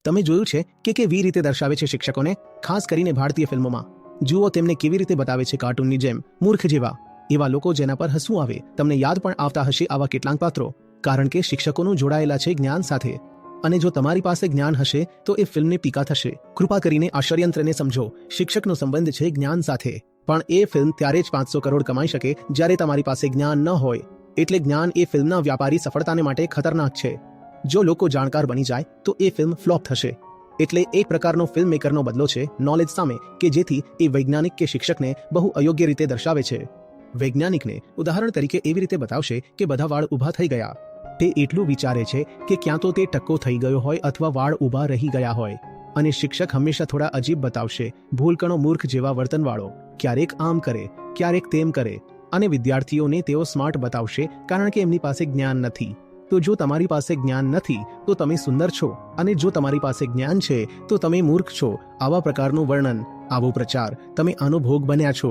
તમે જોયું છે કે કેવી રીતે દર્શાવે છે શિક્ષકોને, ખાસ કરીને ભારતીય ફિલ્મોમાં? જુઓ તેમને કેવી રીતે બતાવે છે કાર્ટૂનની જેમ, મૂર્ખ જેવા. એવા લોકો જેના પર હસવું આવે. તમને યાદ પણ આવતા હશે આવા કેટલાક પાત્રો, કારણ કે શિક્ષકોનું જોડાયેલા છે જ્ઞાન સાથે. અને જો તમારી પાસે જ્ઞાન હશે તો એ ફિલ્મની ટીકા થશે. કૃપા કરીને આ ષડયંત્રને સમજો. શિક્ષકનો સંબંધ છે જ્ઞાન સાથે, પણ એ ફિલ્મ ત્યારે જ 500 કરોડ કમાઈ શકે જ્યારે તમારી પાસે જ્ઞાન ન હોય. એટલે જ્ઞાન એ ફિલ્મના વ્યાપારી સફળતાને માટે ખતરનાક છે. જો લોકો જાણકાર બની જાય તો એ ફિલ્મ ફ્લોપ થશે. એટલે એક પ્રકારનો ફિલ્મ મેકરનો બદલો છે નોલેજ સામે, કે જેથી એ વૈજ્ઞાનિક કે શિક્ષકને બહુ અયોગ્ય રીતે દર્શાવે છે. વૈજ્ઞાનિકને ઉદાહરણ તરીકે એવી રીતે બતાવશે કે બધા વાળ ઊભા થઈ ગયા. તે એટલું વિચારે છે કે ક્યાં તો તે ટક્કો થઈ ગયો હોય અથવા વાળ ઊભા રહી ગયા હોય. અને શિક્ષક હંમેશા થોડા અજીબ બતાવશે, ભૂલકણો મૂર્ખ જેવા વર્તનવાળો, ક્યારેક આમ કરે, ક્યારેક તેમ કરે. અને વિદ્યાર્થીઓને તેઓ સ્માર્ટ બતાવશે કારણ કે એમની પાસે જ્ઞાન નથી. તો જો તમારી પાસે જ્ઞાન નથી તો તમે સુંદર છો, અને જો તમારી પાસે જ્ઞાન છે તો તમે મૂર્ખ છો. આવા પ્રકારનું વર્ણન, આવો પ્રચાર, તમે આનો ભોગ બન્યા છો.